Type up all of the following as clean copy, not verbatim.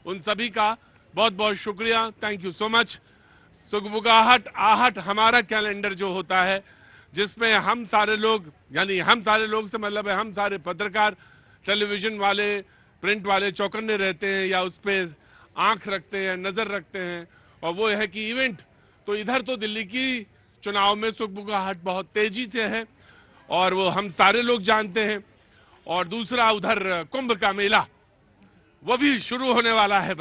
उन सभी का बहुत बहुत शुक्रिया, थैंक यू सो मच। सुगबुगाहट आहट हमारा कैलेंडर जो होता है, जिसमें हम सारे लोग, यानी हम सारे लोग से मतलब है हम सारे पत्रकार, टेलीविजन वाले, प्रिंट वाले चौकन्ने रहते हैं या उस पर आंख रखते हैं, नजर रखते हैं। और वो है कि इवेंट तो इधर तो दिल्ली की चुनाव में सुगबुगाहट बहुत तेजी से है और वो हम सारे लोग जानते हैं। और दूसरा उधर कुंभ का मेला वो भी शुरू होने वाला है,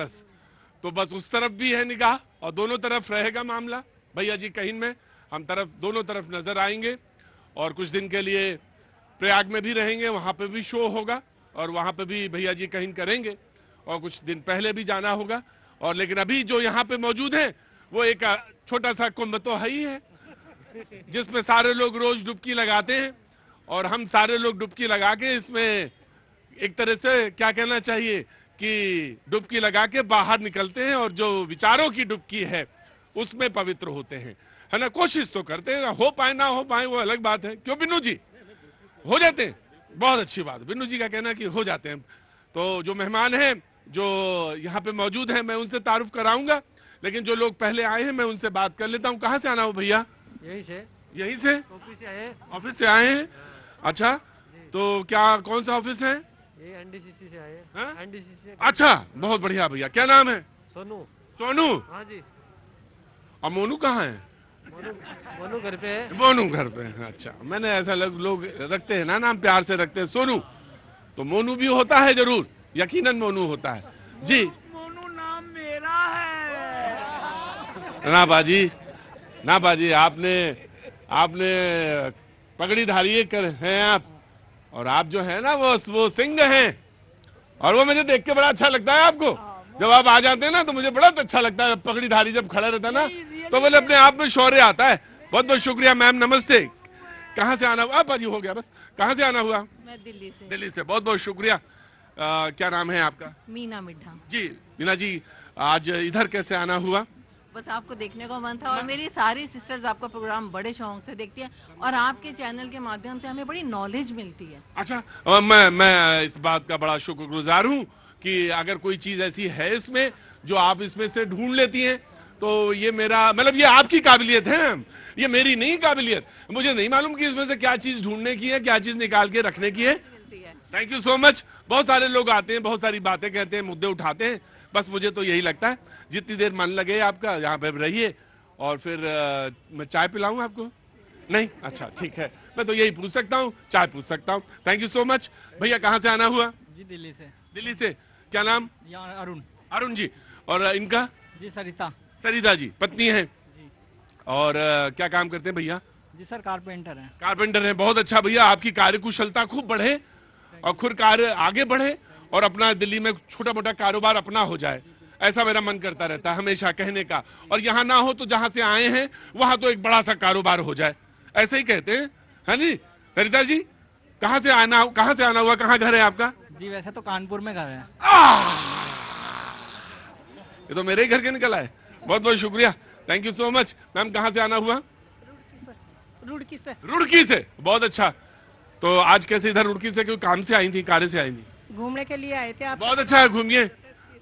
तो बस उस तरफ भी है निगाह और दोनों तरफ रहेगा मामला। भैया जी कहीं में हम दोनों तरफ नजर आएंगे और कुछ दिन के लिए प्रयाग में भी रहेंगे, वहां पे भी शो होगा और वहां पे भी भैया जी कहीं करेंगे और कुछ दिन पहले भी जाना होगा। और लेकिन अभी जो यहाँ पे मौजूद है वो एक छोटा सा कुंभ तो है ही है, जिसमें सारे लोग रोज डुबकी लगाते हैं और हम सारे लोग डुबकी लगा के इसमें एक तरह से क्या कहना चाहिए कि डुबकी लगा के बाहर निकलते हैं और जो विचारों की डुबकी है उसमें पवित्र होते हैं, है ना। कोशिश तो करते हैं, हो पाए ना हो पाए वो अलग बात है। क्यों बिन्नू जी, हो जाते हैं? बहुत अच्छी बात, बिन्नू जी का कहना कि हो जाते हैं। तो जो मेहमान हैं जो यहाँ पे मौजूद हैं मैं उनसे तारुफ कराऊंगा, लेकिन जो लोग पहले आए हैं मैं उनसे बात कर लेता हूँ। कहाँ से आना हो भैया? यहीं से ऑफिस से आए हैं। अच्छा, तो क्या कौन सा ऑफिस है? ये एनडीसीसी से आए हैं? एनडीसीसी से। अच्छा, बहुत बढ़िया भैया। क्या नाम है? सोनू। सोनू? हाँ जी। और मोनू कहाँ है? मोनू घर पे है। मोनू घर पे है। अच्छा, मैंने ऐसा लोग रखते हैं ना, नाम प्यार से रखते हैं सोनू, तो मोनू भी होता है जरूर, यकीनन मोनू होता है जी। मोनू नाम मेरा है। ना बाजी, आपने पगड़ी धारिये कर हैं आप, और आप जो है ना वो सिंह हैं, और वो मुझे देख के बड़ा अच्छा लगता है आपको। जब आप आ जाते हैं ना तो मुझे बड़ा अच्छा लगता है, पगड़ी धारी जब खड़ा रहता है ना तो बोले अपने आप में शौर्य आता है। बहुत बहुत शुक्रिया मैम, नमस्ते। कहाँ से आना हुआ? बाजी हो गया बस। कहाँ से आना हुआ? मैं दिल्ली से। बहुत बहुत शुक्रिया। क्या नाम है आपका? मीना मिड्ढा जी। मीना जी, आज इधर कैसे आना हुआ? बस आपको देखने को मन था और मेरी सारी सिस्टर्स आपका प्रोग्राम बड़े शौक से देखती हैं और आपके चैनल के माध्यम से हमें बड़ी नॉलेज मिलती है। अच्छा, मैं इस बात का बड़ा शुक्रगुजार हूँ कि अगर कोई चीज ऐसी है इसमें जो आप इसमें से ढूंढ लेती हैं, तो ये मेरा मतलब ये आपकी काबिलियत है, ये मेरी नहीं काबिलियत। मुझे नहीं मालूम कि इसमें से क्या चीज ढूंढने की है, क्या चीज निकाल के रखने की है। Thank you so much. बहुत सारे लोग आते हैं, बहुत सारी बातें कहते हैं, मुद्दे उठाते हैं, बस मुझे तो यही लगता है जितनी देर मन लगे आपका यहाँ पे रहिए और फिर मैं चाय पिलाऊं आपको? नहीं? अच्छा ठीक है, मैं तो यही पूछ सकता हूँ, चाय पूछ सकता हूँ। Thank you so much. भैया कहाँ से आना हुआ? जी दिल्ली से। दिल्ली से। क्या नाम? अरुण। अरुण जी। और इनका? जी सरिता। सरिता जी पत्नी है जी। और क्या काम करते हैं भैया? जी सर कारपेंटर हैं। कारपेंटर हैं। बहुत अच्छा भैया, आपकी कार्यकुशलता खूब बढ़े और खुद कार्य आगे बढ़े और अपना दिल्ली में छोटा मोटा कारोबार अपना हो जाए, ऐसा मेरा मन करता रहता है हमेशा कहने का। और यहाँ ना हो तो जहाँ से आए हैं वहां तो एक बड़ा सा कारोबार हो जाए, ऐसे ही कहते हैं, है जी। सरिता जी कहाँ से आना हुआ, कहाँ घर है आपका? जी वैसे तो कानपुर में घर है। ये तो मेरे ही घर के निकला है। बहुत बहुत शुक्रिया, thank you so much. Ma'am कहाँ से आना हुआ? रुड़की से। बहुत अच्छा। तो आज कैसे इधर रुड़की से? कोई काम से आई थी, कार्य से आई थी? घूमने के लिए आए थे आप? बहुत अच्छा है, घूमिए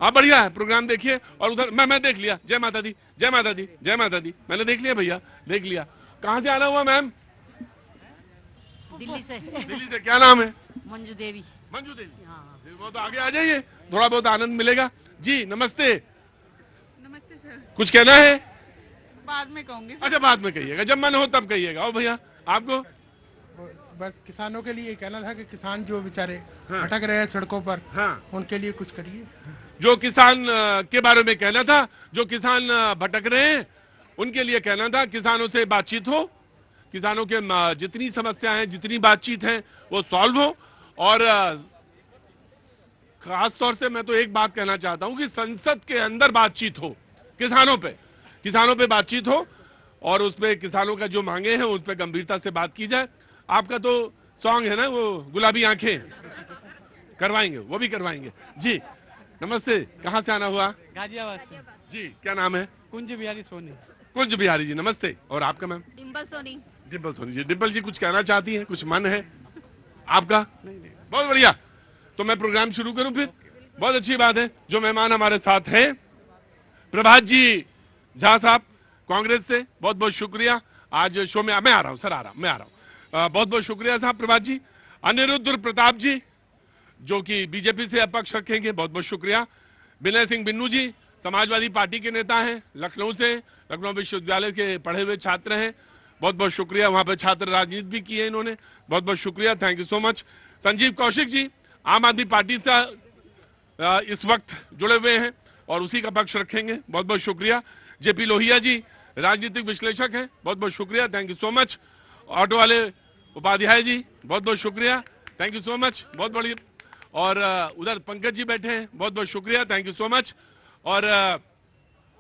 आप, बढ़िया है प्रोग्राम, देखिए। और उधर मैं देख लिया। जय माता दी, जय माता दी, जय माता दी। मैंने देख लिया भैया, देख लिया। कहाँ से आना हुआ मैम? दिल्ली से। दिल्ली से। क्या नाम है? मंजू देवी। मंजू देवी। हाँ, बहुत आगे आ जाइए, थोड़ा बहुत आनंद मिलेगा। जी नमस्ते। नमस्ते सर। कुछ कहना है? बाद में कहूंगी। अच्छा बाद में कहिएगा, जब मन हो तब कहिएगा। और भैया आपको? बस किसानों के लिए कहना था कि किसान जो बेचारे हाँ। भटक रहे हैं सड़कों पर, हाँ, उनके लिए कुछ करिए। जो किसान के बारे में कहना था, जो किसान भटक रहे हैं उनके लिए कहना था, किसानों से बातचीत हो, किसानों के जितनी समस्याएं हैं, जितनी बातचीत है वो सॉल्व हो। और खास तौर से मैं तो एक बात कहना चाहता हूं कि संसद के अंदर बातचीत हो, किसानों पे बातचीत हो और उसपे किसानों का जो मांगे हैं उन पे गंभीरता से बात की जाए। आपका तो सॉन्ग है ना वो गुलाबी आंखें, करवाएंगे, वो भी करवाएंगे। जी नमस्ते। कहाँ से आना हुआ? गाजियाबाद से। जी क्या नाम है? कुंज बिहारी सोनी। कुंज बिहारी जी नमस्ते। और आपका मैम? डिम्पल सोनी। डिम्पल सोनी जी। डिम्पल जी कुछ कहना चाहती हैं, कुछ मन है आपका? नहीं। बहुत बढ़िया, तो मैं प्रोग्राम शुरू करूं फिर? बहुत अच्छी बात है। जो मेहमान हमारे साथ हैं, प्रभात जी झा साहब कांग्रेस से, बहुत बहुत शुक्रिया। आज शो में मैं आ रहा हूं सर, मैं आ रहा हूं। बहुत बहुत शुक्रिया साहब प्रभात जी। अनिरुद्ध प्रताप जी जो कि बीजेपी से अपक्ष रखेंगे, बहुत बहुत शुक्रिया। विनय सिंह बिन्नू जी समाजवादी पार्टी के नेता हैं, लखनऊ से, लखनऊ विश्वविद्यालय के पढ़े हुए छात्र हैं, बहुत बहुत शुक्रिया। वहां पर छात्र राजनीति भी की है इन्होंने, बहुत बहुत शुक्रिया, thank you so much. Sanjeev Kaushik ji Aam Aadmi party से इस वक्त जुड़े हुए हैं और उसी का पक्ष रखेंगे, बहुत बहुत शुक्रिया। जेपी लोहिया जी राजनीतिक विश्लेषक हैं, बहुत बहुत शुक्रिया, thank you so much. Auto वाले उपाध्याय जी बहुत बहुत शुक्रिया, थैंक यू सो मच, बहुत बढ़िया। और उधर पंकज जी बैठे हैं, बहुत बहुत शुक्रिया, थैंक यू सो मच। और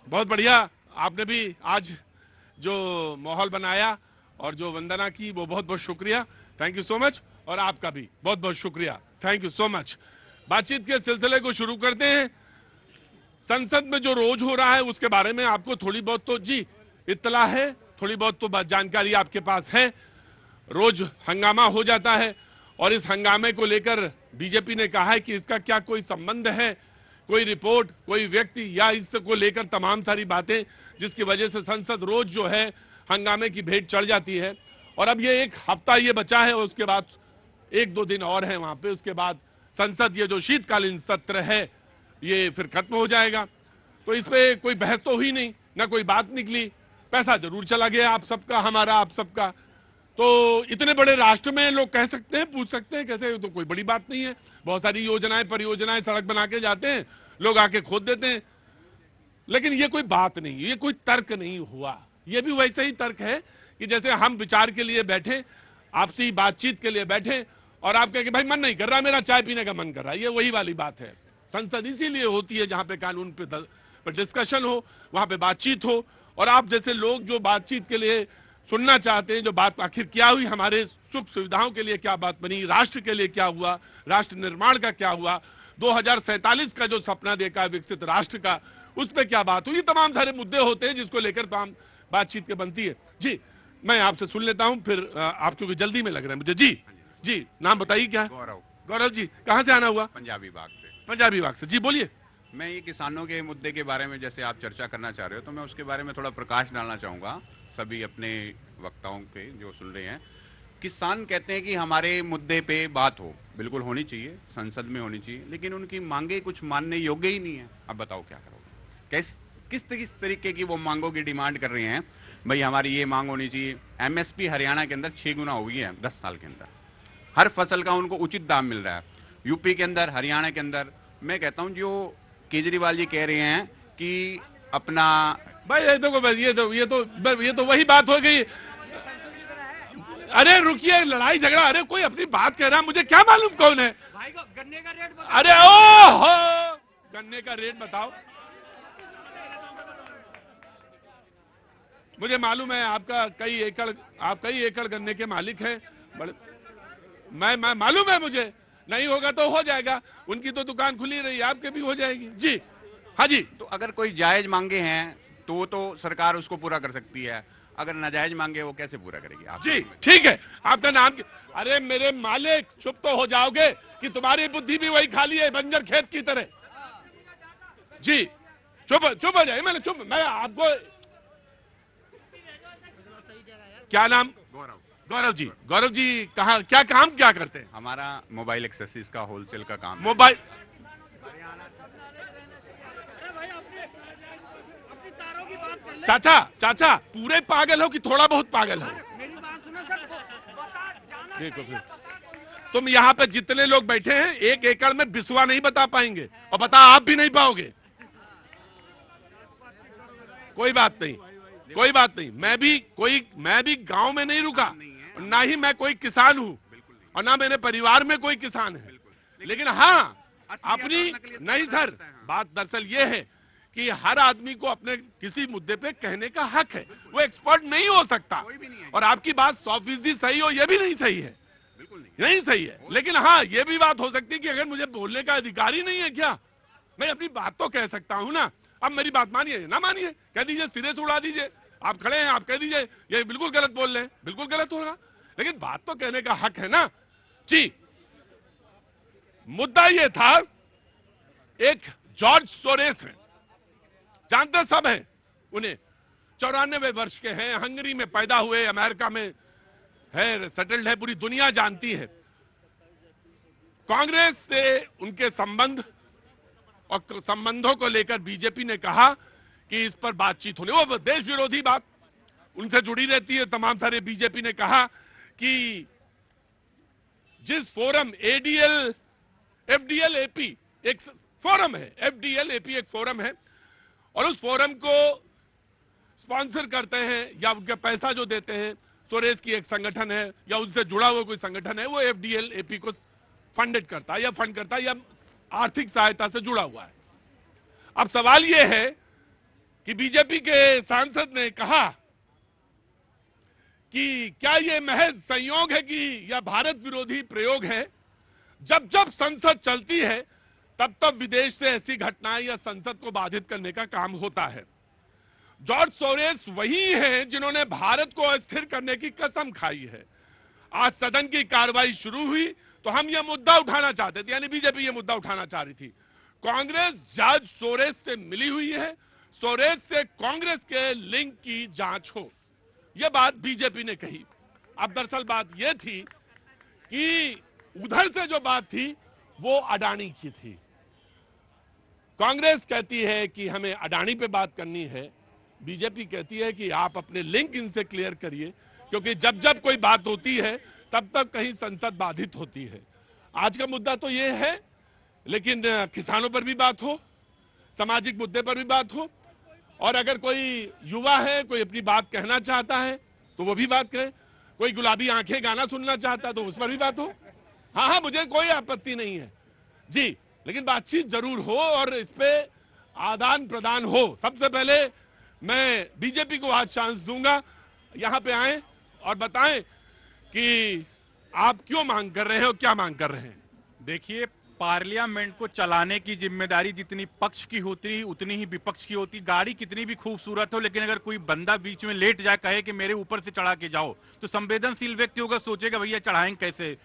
बहुत बढ़िया, आपने भी आज जो माहौल बनाया और जो वंदना की, वो बहुत बहुत शुक्रिया, थैंक यू सो मच। और आपका भी बहुत बहुत शुक्रिया, थैंक यू सो मच। बातचीत के सिलसिले को शुरू करते हैं। संसद में जो रोज हो रहा है उसके बारे में आपको थोड़ी बहुत तो जी इत्तला है, थोड़ी बहुत तो जानकारी आपके पास है। रोज हंगामा हो जाता है और इस हंगामे को लेकर बीजेपी ने कहा है कि इसका क्या कोई संबंध है, कोई रिपोर्ट, कोई व्यक्ति, या इसको लेकर तमाम सारी बातें, जिसकी वजह से संसद रोज जो है हंगामे की भेंट चढ़ जाती है। और अब ये एक हफ्ता ये बचा है और उसके बाद 1-2 दिन और है वहां पे, उसके बाद संसद ये जो शीतकालीन सत्र है ये फिर खत्म हो जाएगा। तो इस पे कोई बहस तो हुई नहीं, ना कोई बात निकली, पैसा जरूर चला गया आप सबका, हमारा आप सबका। तो इतने बड़े राष्ट्र में लोग कह सकते हैं, पूछ सकते हैं कैसे, तो कोई बड़ी बात नहीं है। बहुत सारी योजनाएं, परियोजनाएं सड़क बना के जाते हैं, लोग आके खोद देते हैं, लेकिन ये कोई बात नहीं, ये कोई तर्क नहीं हुआ। ये भी वैसे ही तर्क है कि जैसे हम विचार के लिए बैठे, आपसी बातचीत के लिए बैठे और आप कहें कि भाई मन नहीं कर रहा, मेरा चाय पीने का मन कर रहा है। ये वही वाली बात है। संसद इसीलिए होती है जहां पे कानून पे डिस्कशन हो, वहां पे बातचीत हो, और आप जैसे लोग जो बातचीत के लिए सुनना चाहते हैं, जो बात आखिर क्या हुई, हमारे सुख सुविधाओं के लिए क्या बात बनी, राष्ट्र के लिए क्या हुआ, राष्ट्र निर्माण का क्या हुआ, 2047 का जो सपना देखा विकसित राष्ट्र का, उस पर क्या बात हुई, तमाम सारे मुद्दे होते हैं जिसको लेकर तमाम बातचीत के बनती है। जी मैं आपसे सुन लेता हूं, फिर आप क्योंकि जल्दी में लग रहे हैं मुझे। जी नाम बताइए क्या? गौरव जी, कहां से आना हुआ? पंजाबी बाग से। पंजाबी बाग से, जी बोलिए। मैं ये किसानों के मुद्दे के बारे में जैसे आप चर्चा करना चाह रहे हो, तो मैं उसके बारे में थोड़ा प्रकाश डालना चाहूंगा सभी अपने वक्ताओं पे जो सुन रहे हैं। किसान कहते हैं कि हमारे मुद्दे पे बात हो, बिल्कुल होनी चाहिए, संसद में होनी चाहिए, लेकिन उनकी मांगे कुछ मानने योग्य ही नहीं है। अब बताओ क्या करोगे? किस तरीके की वो मांगों की डिमांड कर रहे हैं? भाई हमारी ये मांग होनी चाहिए। एमएसपी हरियाणा के अंदर 6 गुना हो गई है 10 साल के अंदर, हर फसल का उनको उचित दाम मिल रहा है। यूपी के अंदर, हरियाणा के अंदर, मैं कहता हूं जो केजरीवाल जी कह रहे हैं कि अपना, भाई ये तो वही बात हो गई। अरे रुकिए, लड़ाई झगड़ा, अरे कोई अपनी बात कह रहा है, मुझे क्या मालूम कौन है। गन्ने का रेट अरे ओ गन्ने का रेट बताओ। मुझे मालूम है आप कई एकड़ गन्ने के मालिक हैं, बड़े मैं मालूम है मुझे। नहीं होगा तो हो जाएगा, उनकी तो दुकान खुली रही, आपके भी हो जाएगी। जी हाँ जी। तो अगर कोई जायज मांगे हैं तो सरकार उसको पूरा कर सकती है, अगर नाजायज मांगे वो कैसे पूरा करेगी? आप जी ठीक है, आपका नाम अरे मेरे मालिक, चुप तो हो जाओगे कि तुम्हारी बुद्धि भी वही खाली है बंजर खेत की तरह। जी चुप हो जाए, मैं आपको क्या नाम? गौरव जी कहाँ, क्या काम क्या करते हैं? हमारा मोबाइल एक्सेसरीज का होलसेल का काम है। मोबाइल, चाचा पूरे पागल हो कि थोड़ा बहुत पागल हो? मेरी बात सुनो सर, देखो फिर तुम यहाँ पे जितने लोग बैठे हैं 1 एकड़ में बिस्वा नहीं बता पाएंगे, और बता आप भी नहीं पाओगे। कोई बात नहीं, मैं भी गांव में नहीं रुका, ना ही मैं कोई किसान हूं और ना मेरे परिवार में कोई किसान है। लेकिन हाँ अपनी नहीं सर, बात दरअसल ये है कि हर आदमी को अपने किसी मुद्दे पे कहने का हक है, वो एक्सपर्ट नहीं हो सकता। और आपकी बात 100% सही हो, ये भी नहीं सही है, नहीं सही है। लेकिन हाँ ये भी बात हो सकती है कि अगर मुझे बोलने का अधिकार ही नहीं है क्या, मैं अपनी बात तो कह सकता हूं ना। अब मेरी बात मानिए ना मानिए, कह दीजिए, सिरे से उड़ा दीजिए, आप खड़े हैं, आप कह दीजिए ये बिल्कुल गलत बोल रहे हैं, बिल्कुल गलत होगा, लेकिन बात तो कहने का हक है ना। जी मुद्दा ये था एक जॉर्ज सोरेस हैं, जानते सब हैं उन्हें, 94 वर्ष के हैं, हंगरी में पैदा हुए, अमेरिका में है, सेटल्ड है, पूरी दुनिया जानती है। कांग्रेस से उनके संबंध और संबंधों को लेकर बीजेपी ने कहा कि इस पर बातचीत होने, वो देश विरोधी बात उनसे जुड़ी रहती है तमाम सारे। बीजेपी ने कहा कि जिस फोरम एडीएल एफडीएल एपी एक फोरम है, एफडीएल एपी एक फोरम है, और उस फोरम को स्पॉन्सर करते हैं या उनके पैसा जो देते हैं सोरेस की एक संगठन है या उनसे जुड़ा हुआ कोई संगठन है, वो एफडीएल एपी को फंडेड करता है या फंड करता है या आर्थिक सहायता से जुड़ा हुआ है। अब सवाल यह है कि बीजेपी के सांसद ने कहा कि क्या यह महज संयोग है कि यह भारत विरोधी प्रयोग है? जब जब संसद चलती है तब तब विदेश से ऐसी घटनाएं या संसद को बाधित करने का काम होता है। जॉर्ज सोरेस वही हैं जिन्होंने भारत को अस्थिर करने की कसम खाई है। आज सदन की कार्रवाई शुरू हुई तो हम यह मुद्दा उठाना चाहते थे, यानी बीजेपी यह मुद्दा उठाना चाह रही थी। कांग्रेस जॉर्ज सोरेस से मिली हुई है, सोरेस से कांग्रेस के लिंक की जांच हो, यह बात बीजेपी ने कही। अब दरअसल बात यह थी कि उधर से जो बात थी वो अडानी की थी। कांग्रेस कहती है कि हमें अडानी पे बात करनी है, बीजेपी कहती है कि आप अपने लिंक इनसे क्लियर करिए, क्योंकि जब जब कोई बात होती है तब तक कहीं संसद बाधित होती है। आज का मुद्दा तो ये है, लेकिन किसानों पर भी बात हो, सामाजिक मुद्दे पर भी बात हो, और अगर कोई युवा है, कोई अपनी बात कहना चाहता है तो वो भी बात कहे, कोई गुलाबी आंखें गाना सुनना चाहता है तो उस पर भी बात हो। हाँ, मुझे कोई आपत्ति नहीं है जी, लेकिन बातचीत जरूर हो और इस पे आदान प्रदान हो। सबसे पहले मैं बीजेपी को आज चांस दूंगा, यहां पे आए और बताएं कि आप क्यों मांग कर रहे हैं और क्या मांग कर रहे हैं। देखिए, पार्लियामेंट को चलाने की जिम्मेदारी जितनी पक्ष की होती उतनी ही विपक्ष की होती। गाड़ी कितनी भी खूबसूरत हो, लेकिन अगर कोई बंदा बीच में लेट जाए, कहे कि मेरे ऊपर से चढ़ा के जाओ, तो संवेदनशील व्यक्ति होगा, सोचेगा भैया चढ़ाएंगे कैसे।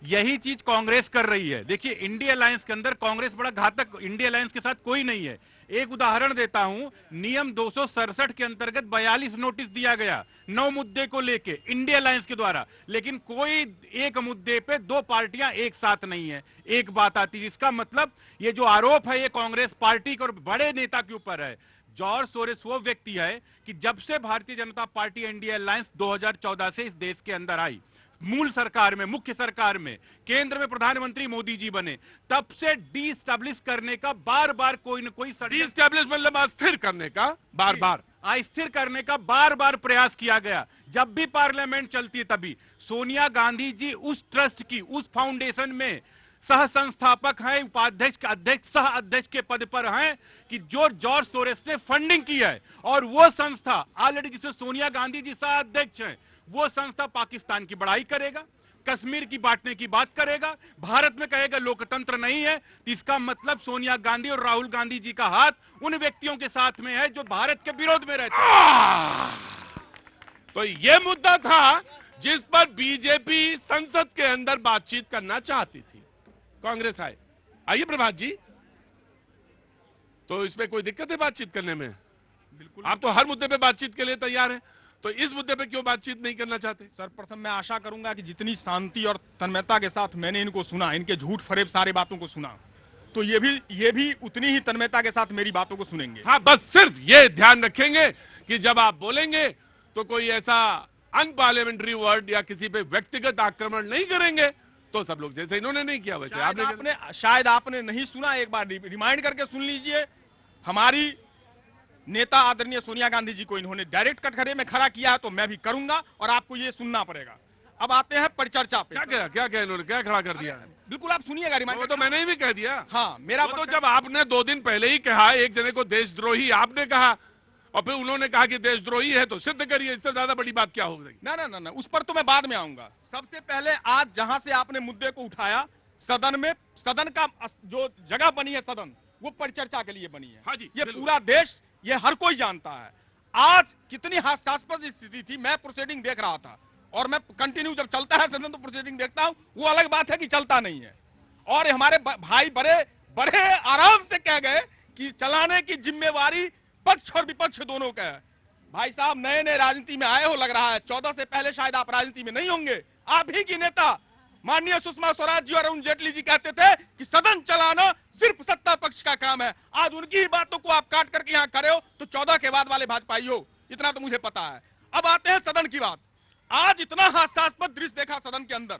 यही चीज कांग्रेस कर रही है। देखिए, इंडिया अलायंस के अंदर कांग्रेस बड़ा घातक, इंडिया अलायंस के साथ कोई नहीं है। एक उदाहरण देता हूं, नियम 267 के अंतर्गत 42 नोटिस दिया गया 9 मुद्दे को लेके इंडिया अलायंस के द्वारा, लेकिन कोई एक मुद्दे पे 2 पार्टियां एक साथ नहीं है। एक बात आती है, इसका मतलब ये जो आरोप है ये कांग्रेस पार्टी के और बड़े नेता के ऊपर है। जॉर्ज सोरेस वो व्यक्ति है कि जब से Bharatiya Janata party India alliance 2014 से इस देश के अंदर आई, मूल सरकार में, मुख्य सरकार में, केंद्र में प्रधानमंत्री मोदी जी बने, तब से डी-स्टैब्लिश करने का बार बार कोई न कोई डी-स्टैब्लिश मतलब अस्थिर करने का बार बार अस्थिर करने का बार बार प्रयास किया गया। जब भी पार्लियामेंट चलती है तभी सोनिया गांधी जी उस ट्रस्ट की, उस फाउंडेशन में सह संस्थापक हैं, उपाध्यक्ष, अध्यक्ष, सह अध्यक्ष के पद पर हैं कि जो जॉर्ज सोरेस ने फंडिंग की है। और वो संस्था ऑलरेडी जिसमें सोनिया गांधी जी सह अध्यक्ष हैं, वो संस्था पाकिस्तान की बड़ाई करेगा, कश्मीर की बांटने की बात करेगा, भारत में कहेगा लोकतंत्र नहीं है। तो इसका मतलब सोनिया गांधी और राहुल गांधी जी का हाथ उन व्यक्तियों के साथ में है जो भारत के विरोध में रहते हैं। तो ये मुद्दा था जिस पर बीजेपी संसद के अंदर बातचीत करना चाहती थी। कांग्रेस आइए प्रभात जी, तो इसमें कोई दिक्कत है बातचीत करने में? बिल्कुल, आप तो हर मुद्दे पे बातचीत के लिए तैयार हैं, तो इस मुद्दे पे क्यों बातचीत नहीं करना चाहते? सर्वप्रथम मैं आशा करूंगा कि जितनी शांति और तन्मयता के साथ मैंने इनको सुना, इनके झूठ फरेब सारे बातों को सुना, तो ये भी उतनी ही तन्मयता के साथ मेरी बातों को सुनेंगे। हाँ, बस सिर्फ ये ध्यान रखेंगे कि जब आप बोलेंगे तो कोई ऐसा अनपार्लियामेंट्री वर्ड या किसी पे व्यक्तिगत आक्रमण नहीं करेंगे, तो सब लोग जैसे इन्होंने नहीं किया वैसे शायद आपने नहीं सुना, एक बार रिमाइंड करके सुन लीजिए। हमारी नेता आदरणीय सोनिया गांधी जी को इन्होंने डायरेक्ट कटघरे में खड़ा किया है, तो मैं भी करूंगा और आपको ये सुनना पड़ेगा। अब आते हैं परिचर्चा पे। क्या इन्होंने क्या खड़ा कर दिया है? बिल्कुल आप सुनिएगा, वो तो मैंने भी कह दिया। हाँ, मेरा तो जब आपने 2 दिन पहले ही कहा एक जने को देशद्रोही आपने कहा और फिर उन्होंने कहा कि देशद्रोही है, तो सिद्ध करिए, इससे ज्यादा बड़ी बात क्या हो गई? ना, उस पर तो मैं बाद में आऊंगा। सबसे पहले आज जहां से आपने मुद्दे को उठाया, सदन में, सदन का जो जगह बनी है सदन, वो परिचर्चा के लिए बनी है। हाँ जी, ये पूरा देश, ये हर कोई जानता है आज कितनी हास्यास्पद स्थिति थी। मैं प्रोसीडिंग देख रहा था और मैं कंटिन्यू जब चलता है सदन तो प्रोसीडिंग देखता हूं, वो अलग बात है कि चलता नहीं है। और हमारे भाई, बड़े बड़े आराम से कह गए कि चलाने की जिम्मेवारी पक्ष और विपक्ष दोनों का है। भाई साहब नए नए राजनीति में आए हो लग रहा है, 14 से पहले शायद आप राजनीति में नहीं होंगे। आप ही की नेता माननीय सुषमा स्वराज जी और अरुण जेटली जी कहते थे कि सदन चलाना सिर्फ सत्ता पक्ष का काम है। आज उनकी ही बातों को आप काट करके यहाँ खड़े हो तो 14 के बाद वाले भाजपाई हो, इतना तो मुझे पता है। अब आते हैं सदन की बात। आज इतना हास्यास्पद दृश्य देखा सदन के अंदर,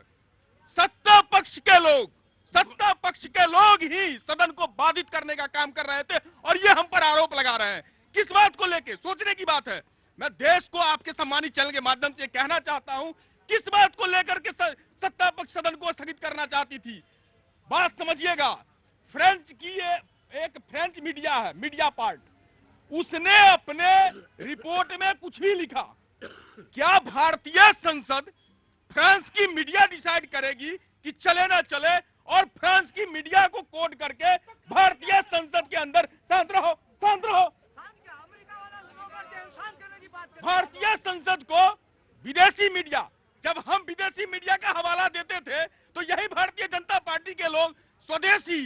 सत्ता पक्ष के लोग ही सदन को बाधित करने का काम कर रहे थे और ये हम पर आरोप लगा रहे हैं। किस बात को लेके? सोचने की बात है। मैं देश को आपके सम्मानित चैनल के माध्यम से कहना चाहता हूं, किस बात को लेकर के सत्ता पक्ष सदन को स्थगित करना चाहती थी। बात समझिएगा, फ्रेंच की एक फ्रेंच मीडिया है, मीडिया पार्ट, उसने अपने रिपोर्ट में कुछ भी लिखा। क्या भारतीय संसद फ्रांस की मीडिया डिसाइड करेगी कि चले ना चले, और फ्रांस की मीडिया को कोड करके भारतीय संसद के अंदर शांत रहो भारतीय संसद को विदेशी मीडिया, जब हम विदेशी मीडिया का हवाला देते थे तो यही भारतीय जनता पार्टी के लोग स्वदेशी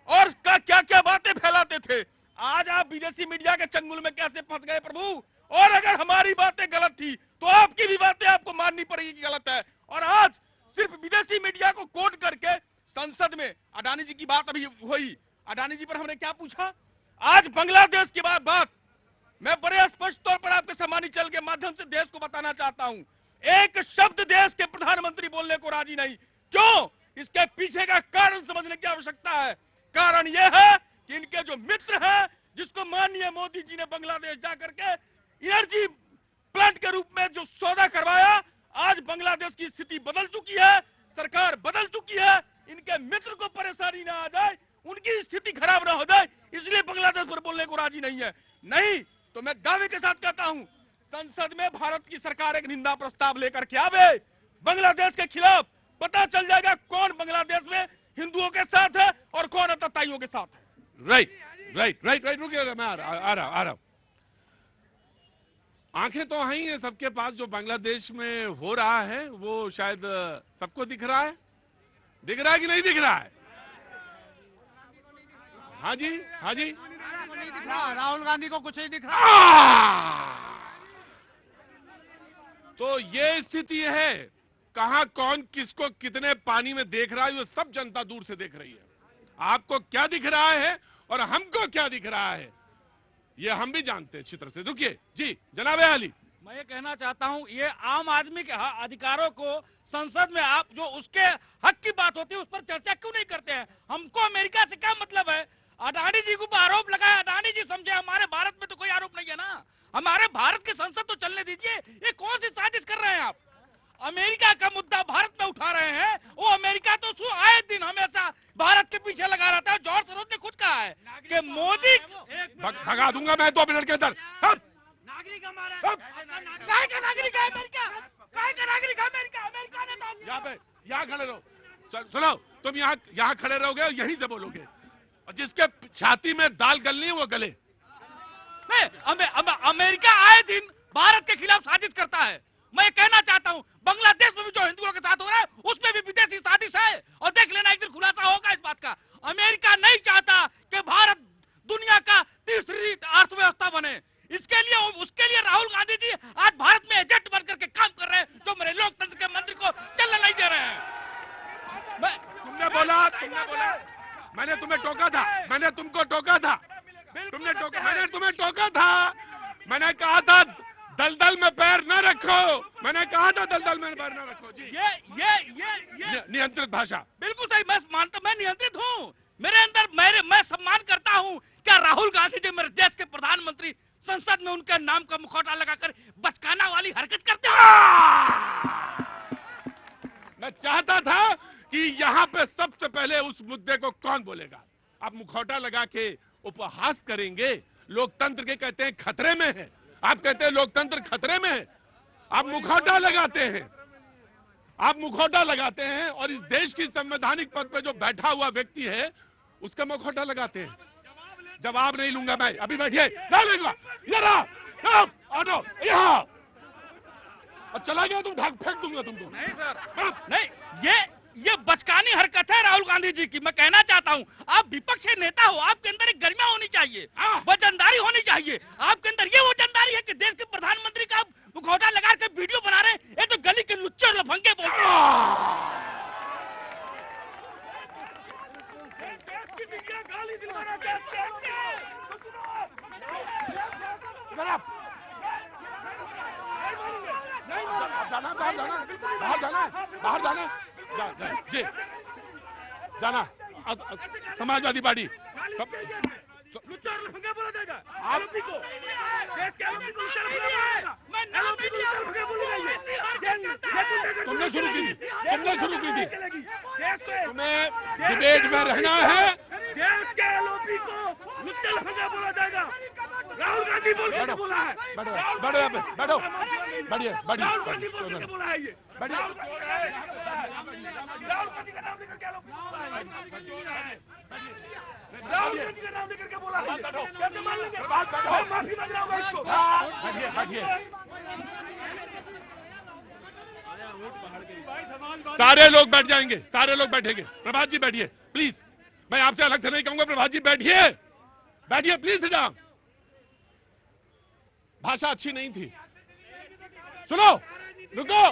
और क्या क्या बातें फैलाते थे। आज आप विदेशी मीडिया के चंगुल में कैसे फंस गए प्रभु? और अगर हमारी बातें गलत थी तो आपकी भी बातें आपको माननी पड़ेगी कि गलत है। और आज सिर्फ विदेशी मीडिया को कोड करके संसद में अडानी जी की बात अभी हुई, अडानी जी पर हमने क्या पूछा? आज बांग्लादेश की बात मैं बड़े स्पष्ट तौर पर आपके सम्मानित चैनल के माध्यम से देश को बताना चाहता हूं, एक शब्द देश के प्रधानमंत्री बोलने को राजी नहीं। क्यों? इसके पीछे का कारण समझने की आवश्यकता है। कारण यह है कि इनके जो मित्र हैं, जिसको माननीय मोदी जी ने बांग्लादेश जाकर के एनर्जी प्लांट के रूप में जो सौदा करवाया, आज बांग्लादेश की स्थिति बदल चुकी है, सरकार बदल चुकी है। इनके मित्र को परेशानी ना आ जाए, उनकी स्थिति खराब ना हो जाए, इसलिए बांग्लादेश पर बोलने को राजी नहीं है। नहीं तो मैं दावे के साथ कहता हूं, संसद में भारत की सरकार एक निंदा प्रस्ताव लेकर के आवे बांग्लादेश के खिलाफ। पता चल जाएगा कौन बांग्लादेश में हिंदुओं के साथ है और कौन अताताइयों के साथ है। राइट रुकिएगा, मैं आ रहा हूं। आंखें तो हैं ही सबके पास, जो बांग्लादेश में हो रहा है वो शायद सबको दिख रहा है कि नहीं दिख रहा है? हाँ जी नहीं दिख रहा, राहुल गांधी को कुछ नहीं दिख रहा। तो ये स्थिति है, कहां कौन किसको कितने पानी में देख रहा है, ये सब जनता दूर से देख रही है। आपको क्या दिख रहा है और हमको क्या दिख रहा है, ये हम भी जानते हैं अच्छी तरह से। रुकिए जी, जनाब अली, मैं ये कहना चाहता हूँ, ये आम आदमी के अधिकारों को संसद में आप जो उसके हक की बात होती है उस पर चर्चा क्यों नहीं करते हैं? हमको अमेरिका से क्या मतलब है? अडानी जी को आरोप लगाया, अडानी जी समझे, हमारे भारत में तो कोई आरोप नहीं है ना। हमारे भारत की संसद तो चलने दीजिए। ये कौन सी साजिश कर रहे हैं आप? अमेरिका का मुद्दा भारत में उठा रहे हैं। वो अमेरिका तो आए दिन हमेशा भारत के पीछे लगा रहता है। जॉर्ज सोरोस ने खुद कहा है कि मोदी भगा दूंगा मैं 2 मिनट के अंदर। नागरिक हमारा काय का नागरिक है अमेरिका? काय का नागरिक है अमेरिका? अमेरिका ने तो यहाँ खड़े रहो, सुनो, तुम यहाँ खड़े रहोगे और यहीं से बोलोगे, और जिसके छाती में दाल गलनी है वो गले। अमेरिका आए दिन भारत के खिलाफ साजिश करता है। मैं कहना चाहता हूं, बांग्लादेश में भी जो हिंदुओं के साथ हो रहा है उसमें भी विदेशी साजिश है, और देख लेना एक दिन खुलासा होगा इस बात का। अमेरिका नहीं चाहता कि भारत दुनिया का तीसरी अर्थव्यवस्था बने। उसके लिए राहुल गांधी जी आज भारत में एजेंट बनकर के काम कर रहे हैं, जो मेरे लोकतंत्र के मंत्री को चलने नहीं दे रहे हैं। तुमने बोला मैंने तुम्हें टोका था, मैंने तुमको टोका था, मैंने तुम्हें टोका था। मैंने कहा था दलदल में पैर न रखो, मैंने कहा था दलदल में पैर न रखो। जी ये नियंत्रित भाषा बिल्कुल सही। मैं नियंत्रित हूँ, मेरे अंदर मैं सम्मान करता हूँ। क्या राहुल गांधी जी मेरे देश के प्रधानमंत्री संसद में उनके नाम का मुखौटा लगाकर बचकाना वाली हरकत करते हैं? मैं चाहता था कि यहाँ पे सबसे पहले उस मुद्दे को कौन बोलेगा। आप मुखौटा लगा के उपहास करेंगे, लोकतंत्र के कहते हैं खतरे में है। आप कहते हैं लोकतंत्र खतरे में है, आप मुखौटा लगाते हैं और इस देश की संवैधानिक पद पे जो बैठा हुआ व्यक्ति है उसका मुखौटा लगाते हैं। जवाब नहीं लूंगा मैं, अभी बैठिए, ना लूंगा। ऑटो यहाँ और चला गया, तुम ढाक फेंक दूंगा तुमको। नहीं सर, नहीं, ये बचकानी हरकत है राहुल गांधी जी की। मैं कहना चाहता हूं, आप विपक्ष के नेता हो, आपके अंदर एक गरिमा होनी चाहिए, वजनदारी होनी चाहिए। आपके अंदर ये वजनदारी है कि देश के प्रधानमंत्री का मुखौटा लगा के वीडियो बना रहे हैं। ये तो गली के लुच्चे और लफंगे बोलते हैं। बाहर जाना जी, जाना समाजवादी पार्टी बोला जाएगा आरोपी को, तुमने शुरू की थी, तुम्हें डिबेट में रहना है। देश के एलओपी को लुच्चा लफंगा बोला जाएगा। राहुल गांधी बोल के बोला है। बैठो बैठो यहाँ पे, बैठो, बढ़िए बढ़िए राहुल गांधी बोल के बोला है ये। बढ़िए। राहुल गांधी का नाम लेकर के राहुल गांधी का नाम लेकर के बोला है। कैसे मान लेंगे? मैं माफी मांग रहा हूँ इसको। बैठिए बैठिए। सारे लोग बैठ जाएंगे, सारे लोग बैठेंगे। प्रभात जी बैठिए प्लीज, मैं आपसे अलग से नहीं कहूंगा। प्रभात जी बैठिए, बैठिए प्लीज सिट डाउन। भाषा अच्छी नहीं थी, सुनो, रुको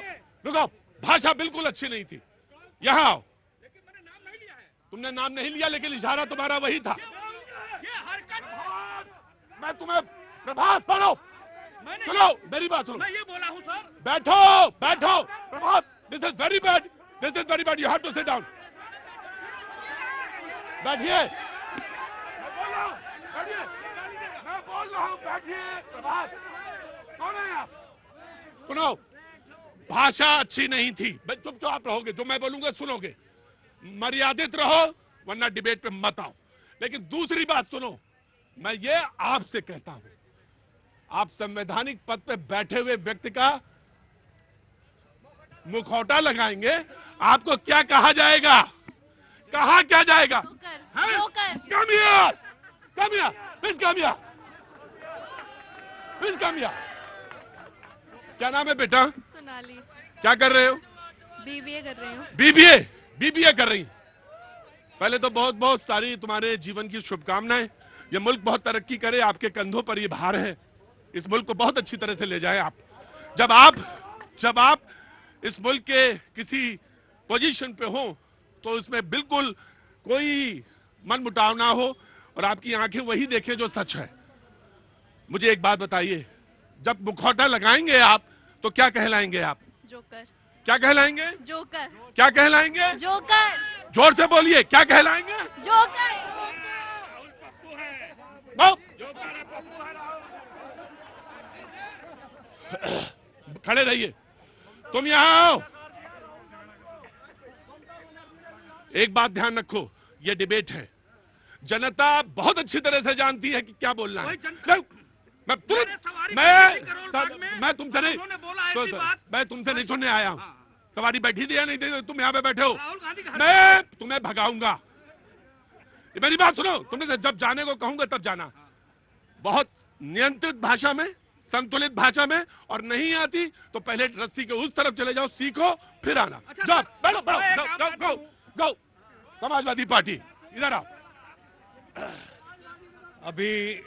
रुको, भाषा बिल्कुल अच्छी नहीं थी। यहां आओ। तुमने नाम नहीं लिया, लेकिन इशारा तुम्हारा वही था। मैं तुम्हें प्रभात पढ़ो, चलो मेरी बात सुनो। मैं ये बोला हूँ सर। बैठो बैठो Prabhat, this is very bad, this is very bad, you have to sit down. बैठिए, मैं बोल रहा हूं, बैठिए। प्रभात कौन है आप? सुनो, भाषा अच्छी नहीं थी, चुपचाप रहोगे, जो मैं बोलूंगा सुनोगे, मर्यादित रहो, वरना डिबेट पे मत आओ। लेकिन दूसरी बात सुनो, मैं ये आपसे कहता हूं, आप संवैधानिक पद पे बैठे हुए व्यक्ति का मुखौटा लगाएंगे, आपको क्या कहा जाएगा? कहा क्या जाएगा? Come here! Come here! Please come here! Please come here! क्या नाम है बेटा? सोनाली। क्या कर रहे हो? बीबीए कर रही हूँ। बीबीए, बीबीए कर रही। पहले तो बहुत बहुत सारी तुम्हारे जीवन की शुभकामनाएं। ये मुल्क बहुत तरक्की करे, आपके कंधों पर ये भार है। इस मुल्क को बहुत अच्छी तरह से ले जाए आप। जब आप इस मुल्क के किसी पोजीशन पे हो, तो उसमें बिल्कुल कोई मनमुटाव ना हो और आपकी आंखें वही देखें जो सच है। मुझे एक बात बताइए, जब मुखौटा लगाएंगे आप तो क्या कहलाएंगे आप? जोकर। क्या कहलाएंगे? जोकर। क्या कहलाएंगे? जोकर। जोर से बोलिए, क्या कहलाएंगे? जोकर। खड़े रहिए, तुम यहां आओ। एक बात ध्यान रखो, ये डिबेट है, जनता बहुत अच्छी तरह से जानती है कि क्या बोलना है। मैं तुमसे नहीं, मैं तुमसे नहीं सुनने आया हूं। सवारी बैठी थी या नहीं थी, तुम यहां पे बैठे हो, मैं तुम्हें भगाऊंगा। ये मेरी बात सुनो, तुमने जब जाने को कहूंगा तब जाना, बहुत नियंत्रित भाषा में, संतुलित भाषा में, और नहीं आती तो पहले रस्सी के उस तरफ चले जाओ, सीखो, फिर आना। जाओ, बैठो, बैठो, गो। समाजवादी पार्टी इधर आओ। अभी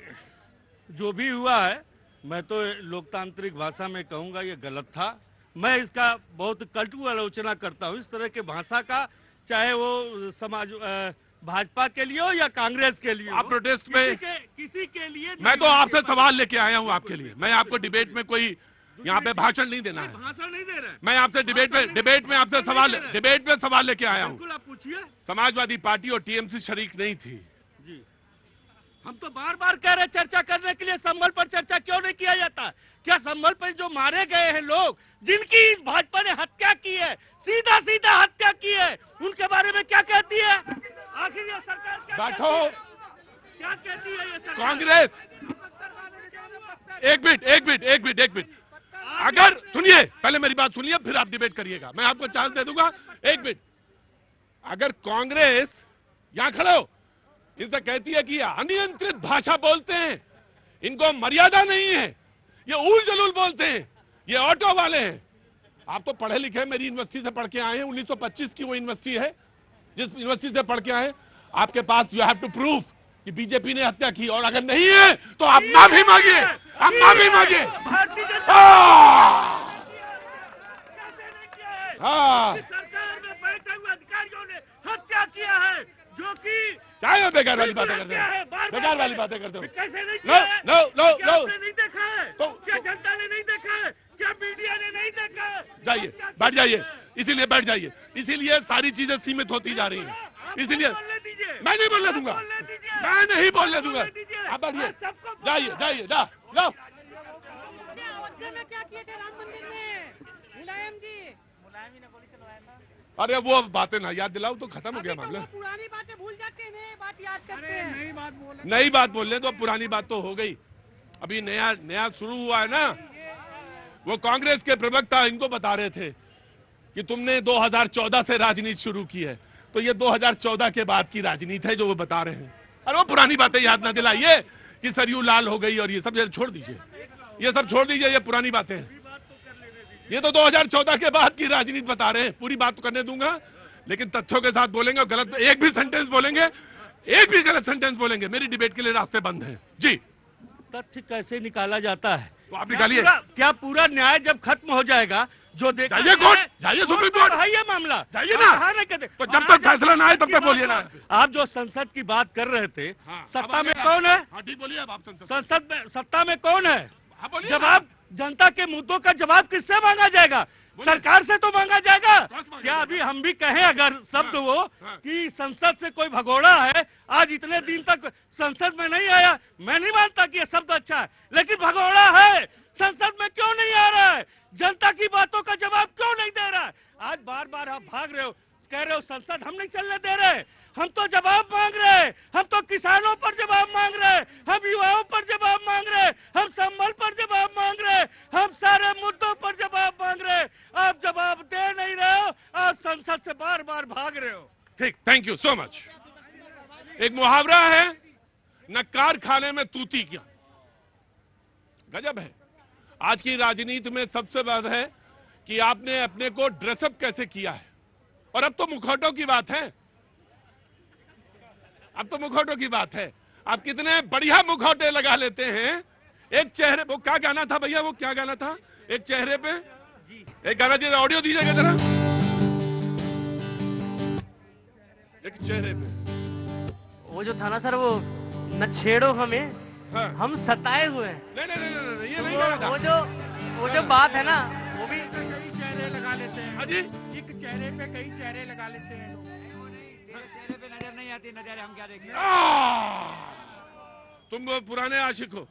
जो भी हुआ है, मैं तो लोकतांत्रिक भाषा में कहूंगा ये गलत था। मैं इसका बहुत कटु आलोचना करता हूं, इस तरह के भाषा का, चाहे वो समाज भाजपा के लिए हो या कांग्रेस के लिए। आप प्रोटेस्ट में किसी के लिए मैं तो आपसे सवाल लेके आया हूं आपके लिए। मैं आपको डिबेट में कोई यहाँ पे भाषण नहीं देना है। भाषण नहीं दे रहे। मैं आपसे डिबेट में आपसे सवाल लेके आया हूँ। बिल्कुल, आप पूछिए। समाजवादी पार्टी और टीएमसी शरीक नहीं थी जी। हम तो बार बार कह रहे चर्चा करने के लिए, संभल पर चर्चा क्यों नहीं किया जाता? क्या संभल पर जो मारे गए हैं लोग, जिनकी इस भाजपा ने हत्या की है, सीधा सीधा हत्या की है, उनके बारे में क्या कहती है आखिर ये सरकार? बैठो, क्या कहती है ये सरकार? कांग्रेस, एक मिनट, अगर सुनिए, पहले मेरी बात सुनिए, फिर आप डिबेट करिएगा, मैं आपको चांस दे दूंगा। एक मिनट, अगर कांग्रेस यहां खड़े हो, इनसे कहती है कि अनियंत्रित भाषा बोलते हैं, इनको मर्यादा नहीं है, ये उल जलूल बोलते हैं, ये ऑटो वाले हैं, आप तो पढ़े लिखे हैं, मेरी यूनिवर्सिटी से पढ़ के आए हैं, 1925 की वो यूनिवर्सिटी है जिस यूनिवर्सिटी से पढ़ के आए। आपके पास यू हैव टू प्रूव कि बीजेपी ने हत्या की, और अगर नहीं है तो आप माफी मांगिए, आप माफी मांगिए। हाँ, सरकार में बैठे हुए अधिकारियों ने हत्या किया है, जो कि क्या है बेकार वाली बातें करते हो, बेकार वाली बातें करते हो। कैसे नहीं नो किया है? नो नो क्या नो, आपने नहीं देखा है? तो क्या जनता ने नहीं देखा है? क्या मीडिया ने नहीं देखा है? जाइए, बैठ जाइए, इसीलिए बैठ जाइए, इसीलिए सारी चीजें सीमित होती जा रही हैं, इसीलिए बोलने दीजिए, मैं नहीं बोलने दूंगा, बोलने दीजिए, मैं नहीं बोलने दूंगा। दीजिए। आप बैठिए, सबको जाइए जाइए, जा जाओ। अयोध्या में क्या किए थे राम मंदिर में? मुलायम जी, मुलायम ही ने गोली चलवाया था। अरे वो बातें ना याद दिलाओ तो खत्म हो गया मामला। पुरानी बातें भूल जाते हैं, नई बात याद करते हैं। नई बात बोल रहे तो अब पुरानी बात तो हो गई, अभी नया नया शुरू हुआ है ना। वो कांग्रेस के प्रवक्ता इनको बता रहे थे कि तुमने 2014 से राजनीति शुरू की है, तो ये 2014 के बाद की राजनीति है जो वो बता रहे हैं। अरे वो पुरानी बातें याद ना दिलाइए कि सरयू लाल हो गई और ये सब छोड़ दीजिए, ये सब छोड़ दीजिए, ये पुरानी बातें हैं। ये तो 2014 के बाद की राजनीति बता रहे हैं। पूरी बात तो करने दूंगा, लेकिन तथ्यों के साथ बोलेंगे, और गलत एक भी सेंटेंस बोलेंगे, एक भी गलत सेंटेंस बोलेंगे, मेरी डिबेट के लिए रास्ते बंद हैं। जी, तथ्य कैसे निकाला जाता है? तो आप निकालिए। क्या पूरा न्याय जब खत्म हो जाएगा, जो देखा जाइए कोर्ट, जाइए सुप्रीम कोर्ट, है मामला, जाइए ना। तो जब तक फैसला ना आए तब तक बोलिए ना। आप जो संसद की बात कर रहे थे, सत्ता में अब कौन है? हाँ ठीक बोलिए, अब आप संसद में सत्ता में कौन है? हाँ, बोलिए जवाब, जनता के मुद्दों का जवाब किससे मांगा जाएगा? सरकार से तो मांगा जाएगा। क्या अभी हम भी कहें अगर शब्द वो कि संसद से कोई भगोड़ा है, आज इतने दिन तक संसद में नहीं आया, मैं नहीं मानता कि ये शब्द अच्छा है, लेकिन भगोड़ा है, संसद में क्यों नहीं आ रहा है? जनता की बातों का जवाब क्यों नहीं दे रहा है? आज बार बार आप भाग रहे हो, कह रहे हो संसद हम नहीं चलने दे रहे, हम तो जवाब मांग रहे हैं, हम तो किसानों पर जवाब मांग रहे हैं, हम युवाओं पर जवाब मांग रहे हैं, हम संबल पर जवाब मांग रहे हैं, हम सारे मुद्दों पर जवाब मांग रहे हैं। आप जवाब दे नहीं रहे हो, आप संसद से बार बार भाग रहे हो। ठीक, थैंक यू सो मच। एक मुहावरा है, न कारखाने में तूती क्या, गजब है। आज की राजनीति में सबसे बड़ा है कि आपने अपने को ड्रेसअप कैसे किया है, और अब तो मुखौटों की बात है, अब तो मुखौटों की बात है। आप कितने बढ़िया मुखौटे लगा लेते हैं। एक चेहरे, वो क्या गाना था भैया, वो क्या गाना था? एक चेहरे पे एक गाना, जी ऑडियो दीजिएगा जरा। एक चेहरे पे, वो जो था ना सर, वो न छेड़ो हमें, हाँ। हम सताए हुए हैं। नहीं नहीं नहीं नहीं, ये नहीं गाना था। वो जो बात है ना, वो भी कई चेहरे लगा लेते हैं। हाँ जी, एक चेहरे पे कई चेहरे लगा लेते हैं लोग। चेहरे पे नजर नहीं आती, नजर हम क्या देखें। तुम पुराने आशिक हो।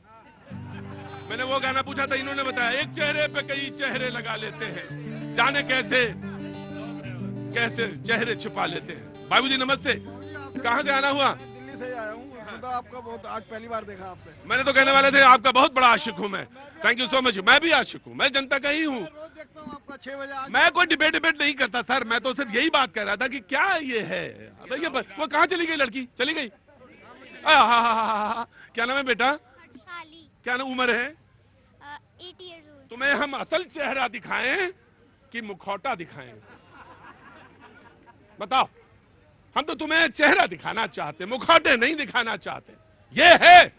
मैंने वो गाना पूछा था, इन्होंने बताया एक चेहरे पे कई चेहरे लगा लेते हैं, जाने कैसे कैसे चेहरे छुपा लेते हैं। बाबूजी नमस्ते, कहाँ से आना हुआ? दिल्ली से आया हूँ, तो आपका बहुत आज पहली बार देखा आपसे। मैंने तो कहने वाले थे आपका बहुत बड़ा आशिक हूँ मैं। Thank you so much. मैं भी आशिक हूँ, मैं जनता का ही हूँ। रोज देखता हूँ आपका 6 बजे। मैं कोई डिबेट नहीं करता सर, मैं तो सिर्फ यही बात कर रहा था कि क्या ये है। अबे ये वो कहाँ चली गई लड़की? चली गई? क्या नाम है बेटा? शाली, क्या नाम, उम्र है? 8 years old। तुम्हें हम असल चेहरा दिखाएं कि मुखौटा दिखाएं? बताओ। हम तो तुम्हें चेहरा दिखाना चाहते, मुखौटे नहीं दिखाना चाहते। ये है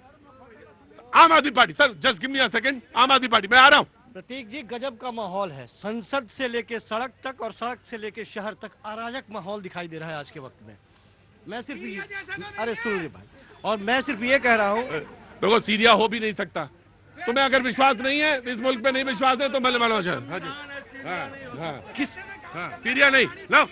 आम Aadmi party. Sir just give me a second, आम आदमी पार्टी, मैं आ रहा हूं। प्रतीक जी, गजब का माहौल है, संसद से लेके सड़क तक और सड़क से लेके शहर तक अराजक माहौल दिखाई दे रहा है आज के वक्त में। मैं सिर्फ ये, अरे सुनिए भाई, और मैं सिर्फ ये कह रहा हूँ, देखो सीरिया हो भी नहीं सकता। तुम्हें अगर विश्वास नहीं है, इस मुल्क पे नहीं विश्वास है, तो भले मानो जाए। हाँ जी, हाँ, किस हाँ, सीरिया नहीं। लो,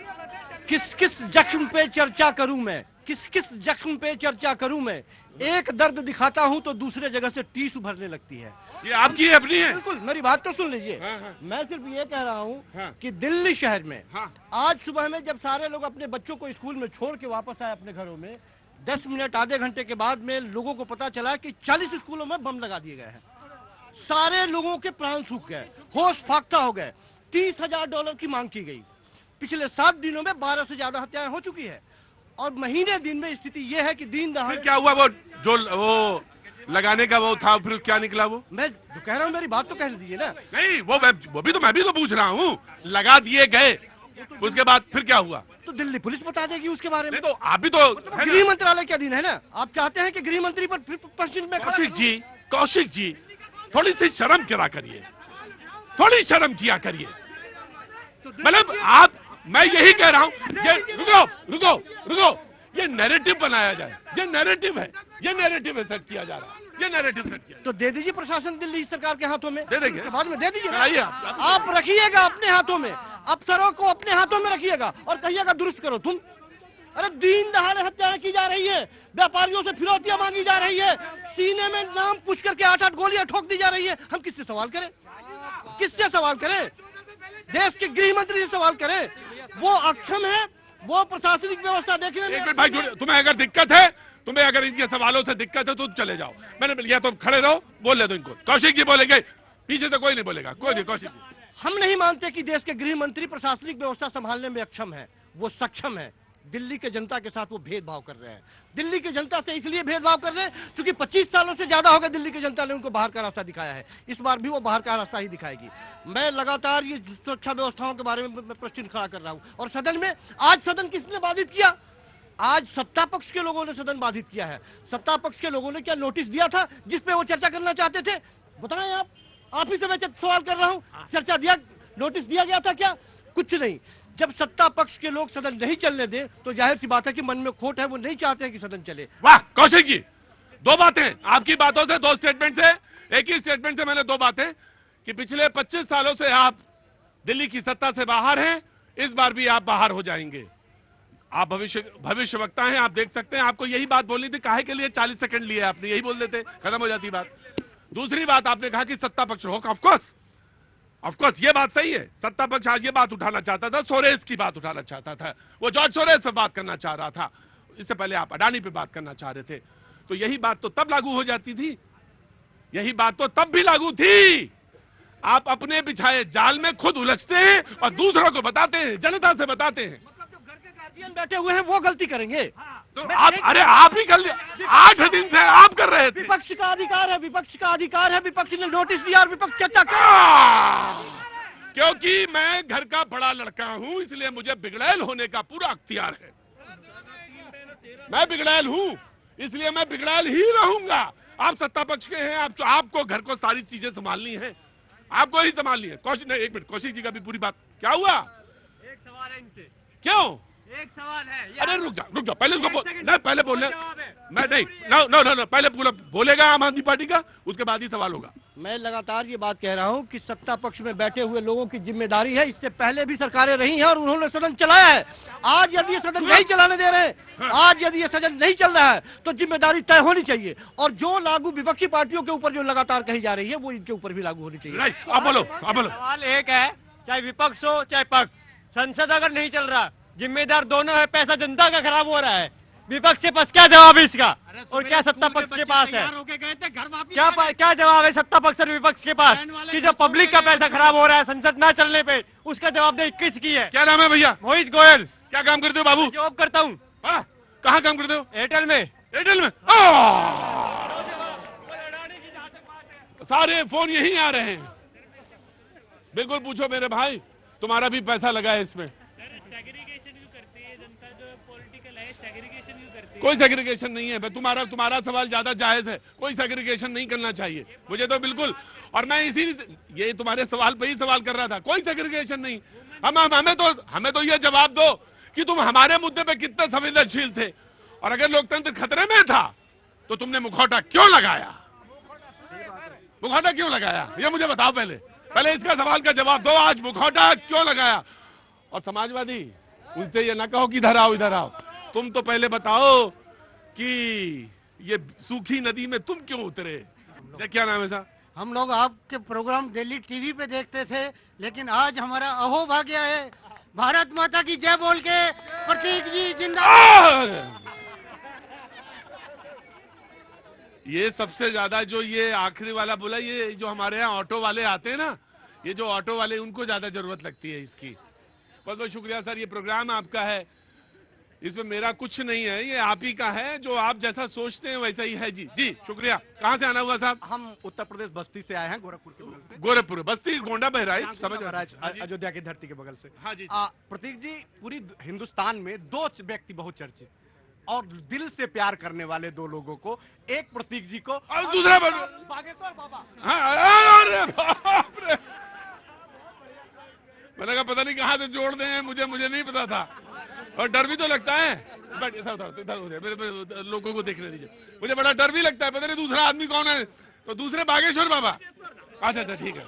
किस किस जख्म पे चर्चा करूं मैं, किस किस जख्म पे चर्चा करूं मैं। एक दर्द दिखाता हूं तो दूसरे जगह से टीस उभरने लगती है। ये आपकी अपनी है। बिल्कुल, मेरी बात तो सुन लीजिए। हाँ, हाँ। मैं सिर्फ ये कह रहा हूं हाँ। कि दिल्ली शहर में हाँ। आज सुबह में जब सारे लोग अपने बच्चों को स्कूल में छोड़ के वापस आए अपने घरों में, 10 मिनट आधे घंटे के बाद में लोगों को पता चला कि 40 स्कूलों में बम लगा दिए गए हैं। सारे लोगों के प्राण सूख गए, होश फाख्ता हो गए। $30,000 की मांग की गई। पिछले 7 दिनों में 12 से ज्यादा हत्याएं हो चुकी है, और महीने दिन में स्थिति यह है कि दिन दहाड़े फिर क्या हुआ? वो जो वो लगाने का वो था, फिर क्या निकला वो? मैं जो कह रहा हूँ मेरी बात तो कहने दीजिए ना। नहीं, वो भी तो मैं भी तो पूछ रहा हूँ। लगा दिए गए, उसके बाद फिर क्या हुआ? तो दिल्ली पुलिस बता देगी उसके बारे में। नहीं तो आप भी तो गृह मंत्रालय के अधीन है ना। आप चाहते हैं कि गृह मंत्री पर प्रश्न में कौशिक जी थोड़ी सी शर्म करा करिए, थोड़ी शर्म किया करिए। मतलब आप, मैं यही कह रहा हूँ, रुको, ये नैरेटिव बनाया जाए, ये नैरेटिव है सेट किया जा रहा है, ये नैरेटिव सेट किया। तो दे दीजिए प्रशासन दिल्ली सरकार के हाथों में, दे देंगे बाद में दे दीजिए। आइए आप रखिएगा अपने हाथों में, अफसरों को अपने हाथों में रखिएगा और कहिएगा दुरुस्त करो तुम। अरे दिन दहाड़े हत्याएं की जा रही है, व्यापारियों से फिरौतियां मांगी जा रही है, सीने में नाम पूछ करके 8-8 गोलियां ठोक दी जा रही है। हम किससे सवाल करें? किससे सवाल करें? देश के गृह मंत्री से सवाल करें। वो अक्षम है, वो प्रशासनिक व्यवस्था देखने में। एक मिनट भाई, तुम्हें अगर दिक्कत है, तुम्हें अगर इनके सवालों से दिक्कत है तो चले जाओ। मैंने लिया तो खड़े रहो, बोल ले दो इनको। कौशिक जी बोलेंगे, पीछे से कोई नहीं बोलेगा। कोई नहीं, कौशिक जी। हम नहीं मानते कि देश के गृह मंत्री प्रशासनिक व्यवस्था संभालने में अक्षम है, वो सक्षम है। दिल्ली के जनता के साथ वो भेदभाव कर रहे हैं। दिल्ली की जनता से इसलिए भेदभाव कर रहे हैं क्योंकि 25 सालों से ज्यादा हो गए दिल्ली की जनता ने उनको बाहर का रास्ता दिखाया है। इस बार भी वो बाहर का रास्ता ही दिखाएगी। मैं लगातार ये सुरक्षा व्यवस्थाओं के बारे में प्रश्न खड़ा कर रहा हूं। और सदन में आज सदन किसने बाधित किया? आज सत्ता पक्ष के लोगों ने सदन बाधित किया है। सत्ता पक्ष के लोगों ने क्या नोटिस दिया था जिसपे वो चर्चा करना चाहते थे? बताएं आप ही से मैं सवाल कर रहा हूं। चर्चा दिया, नोटिस दिया गया था क्या? कुछ नहीं। जब सत्ता पक्ष के लोग सदन नहीं चलने दें तो जाहिर सी बात है कि मन में खोट है, वो नहीं चाहते हैं कि सदन चले। वाह कौशिक जी, दो बातें आपकी बातों से, दो स्टेटमेंट से, एक ही स्टेटमेंट से मैंने दो बातें कि पिछले 25 सालों से आप दिल्ली की सत्ता से बाहर हैं, इस बार भी आप बाहर हो जाएंगे। आप भविष्य वक्ता हैं, आप देख सकते हैं। आपको यही बात बोलनी थी, काहे के लिए 40 सेकंड लिए आपने? यही बोल देते, खत्म हो जाती बात। दूसरी बात, आपने कहा कि सत्ता पक्ष हो। ऑफकोर्स ये बात सही है। सत्ता पक्ष आज ये बात उठाना चाहता था, सोरेस की बात उठाना चाहता था, वो जॉर्ज सोरेस पे बात करना चाह रहा था। इससे पहले आप अडानी पे बात करना चाह रहे थे। तो यही बात तो तब लागू हो जाती थी, यही बात तो तब भी लागू थी। आप अपने बिछाए जाल में खुद उलझते हैं और दूसरों को बताते हैं, जनता से बताते हैं। बैठे हुए हैं वो गलती करेंगे। तो आप ही गलती 8 दिन से आप कर रहे थे। विपक्ष का अधिकार है, विपक्ष का अधिकार है। विपक्ष ने नोटिस दिया और विपक्ष चर्चा कर। क्योंकि मैं घर का बड़ा लड़का हूं, इसलिए मुझे बिगड़ैल होने का पूरा अख्तियार है। मैं बिगड़ैल हूं, इसलिए मैं बिगड़ैल ही रहूंगा। आप सत्ता पक्ष के हैं, आपको घर को सारी चीजें संभालनी है, आपको ही संभालनी है। कौशिक, नहीं एक मिनट, कौशिक जी का भी पूरी बात। क्या हुआ? एक सवाल है इनसे। क्यों? एक सवाल है। अरे रुक जा, पहले उसको नहीं, पहले बोलने मैं नहीं, नो, पहले बोलेगा आम आदमी पार्टी का, उसके बाद ही सवाल होगा। मैं लगातार ये बात कह रहा हूं कि सत्ता पक्ष में बैठे हुए लोगों की जिम्मेदारी है। इससे पहले भी सरकारें रही हैं और उन्होंने सदन चलाया है। आज यदि ये सदन नहीं चलाने दे रहे हैं, आज यदि ये सदन नहीं चल रहा है, तो जिम्मेदारी तय होनी चाहिए। और जो लागू विपक्षी पार्टियों के ऊपर जो लगातार कही जा रही है, वो इनके ऊपर भी लागू होनी चाहिए। आप बोलो। सवाल एक है, चाहे विपक्ष हो चाहे पक्ष, संसद अगर नहीं चल रहा, जिम्मेदार दोनों है। पैसा जनता का खराब हो रहा है। विपक्ष के पास क्या जवाब है इसका? और क्या सत्ता पक्ष के पास है? क्या जवाब है सत्ता पक्ष और विपक्ष के पास कि जो पब्लिक का पैसा खराब हो रहा है संसद ना चलने पे, उसका जवाब दे 21 की है। क्या नाम है भैया? मोहित गोयल। क्या काम करते हो बाबू? जॉब करता हूँ। कहाँ काम करते हो? एयरटेल में। एयरटेल में? सारे फोन यही आ रहे हैं। बिल्कुल पूछो मेरे भाई, तुम्हारा भी पैसा लगा है इसमें। कोई सेग्रीगेशन नहीं है। तुम्हारा सवाल ज्यादा जायज है। कोई सेग्रीगेशन नहीं करना चाहिए मुझे तो बिल्कुल। और मैं ये तुम्हारे सवाल पे ही सवाल कर रहा था। कोई सेग्रीगेशन नहीं। हमें तो ये जवाब दो कि तुम हमारे मुद्दे पे कितने संवेदनशील थे, और अगर लोकतंत्र खतरे में था तो तुमने मुखौटा क्यों लगाया? मुखौटा क्यों लगाया ये मुझे बताओ। पहले इसका सवाल का जवाब दो। आज मुखौटा क्यों लगाया? और समाजवादी, उनसे ये ना कहो कि इधर आओ इधर आओ। तुम तो पहले बताओ कि ये सूखी नदी में तुम क्यों उतरे? क्या नाम है साहब? हम लोग आपके प्रोग्राम दिल्ली टीवी पे देखते थे, लेकिन आज हमारा अहोभाग्य है भारत माता की जय बोल के प्रतीक जी जिंदाबाद। ये सबसे ज्यादा जो ये आखिरी वाला बोला, ये जो हमारे यहाँ ऑटो वाले आते हैं ना, ये जो ऑटो वाले, उनको ज्यादा जरूरत लगती है इसकी। बहुत बहुत शुक्रिया सर। ये प्रोग्राम आपका है, इसमें मेरा कुछ नहीं है, ये आप ही का है, जो आप जैसा सोचते हैं वैसा ही है। जी जी शुक्रिया। कहाँ से आना हुआ साहब? हम उत्तर प्रदेश बस्ती से आए हैं, गोरखपुर के बगल से। गोरखपुर बस्ती गोंडा बहराइच समझ अयोध्या की धरती के बगल से। हाँ जी। प्रतीक जी, पूरी हिंदुस्तान में दो व्यक्ति बहुत चर्चित और दिल से प्यार करने वाले दो लोगों को, एक प्रतीक जी को और दूसरा बागेश्वर बाबा। अरे बाप रे, मैंने कहा पता नहीं कहाँ से जोड़ दें, मुझे नहीं पता था, और डर भी तो लगता है। बट इधर लोगों को देखने दीजिए, मुझे बड़ा डर भी लगता है, पता नहीं दूसरा आदमी कौन है। तो दूसरे बागेश्वर बाबा, अच्छा ठीक है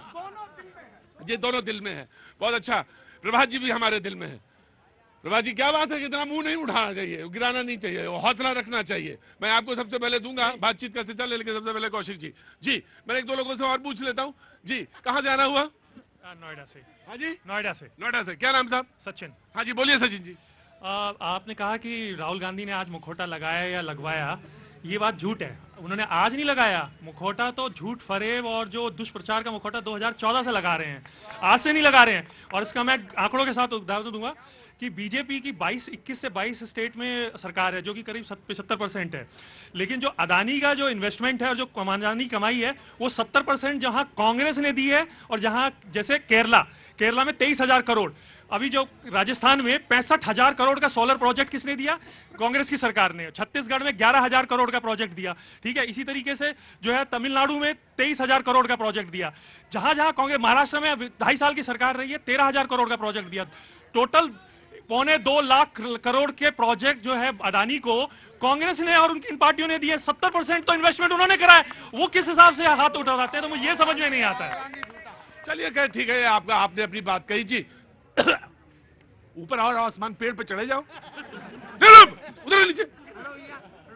जी, दोनों दिल में है। बहुत अच्छा, प्रभात जी भी हमारे दिल में है। प्रभात जी क्या बात है, कितना मुंह नहीं उठाना चाहिए, गिराना नहीं चाहिए, हौसला रखना चाहिए। मैं आपको सबसे पहले दूंगा बातचीत का सिलसिला, लेकिन सबसे पहले कौशिक जी। जी मैं एक दो लोगों से और पूछ लेता हूँ। जी कहाँ से आना हुआ? नोएडा से। हाँ जी नोएडा से। नोएडा से। क्या नाम साहब? सचिन। हाँ जी बोलिए सचिन जी। आपने कहा कि राहुल गांधी ने आज मुखौटा लगाया या लगवाया, ये बात झूठ है। उन्होंने आज नहीं लगाया मुखौटा, तो झूठ फरेब और जो दुष्प्रचार का मुखौटा 2014 से लगा रहे हैं, आज से नहीं लगा रहे हैं। और इसका मैं आंकड़ों के साथ उदाहरण दूंगा कि बीजेपी की 21 से 22 स्टेट में सरकार है, जो कि करीब 75% है। लेकिन जो अदानी का जो इन्वेस्टमेंट है और जो अदानी कमाई है, वो 70% जहां कांग्रेस ने दी है, और जहां जैसे केरला में 23,000 करोड़, अभी जो राजस्थान में 65,000 करोड़ का सोलर प्रोजेक्ट किसने दिया? कांग्रेस की सरकार ने। छत्तीसगढ़ में 11,000 करोड़ का प्रोजेक्ट दिया। ठीक है, इसी तरीके से जो है तमिलनाडु में 23,000 करोड़ का प्रोजेक्ट दिया। जहां जहां कांग्रेस, महाराष्ट्र में 2.5 साल की सरकार रही है, 13,000 करोड़ का प्रोजेक्ट दिया। टोटल 2.25 लाख करोड़ के प्रोजेक्ट जो है अदानी को कांग्रेस ने और उनकी इन पार्टियों ने दिए। 70% तो इन्वेस्टमेंट उन्होंने कराया, वो किस हिसाब से हाथ उठाते हैं, तो मुझे ये समझ में नहीं आता है। चलिए खैर ठीक है, आपने अपनी बात कही जी। ऊपर और आसमान, पेड़ पे चढ़े जाओ, उधर नीचे,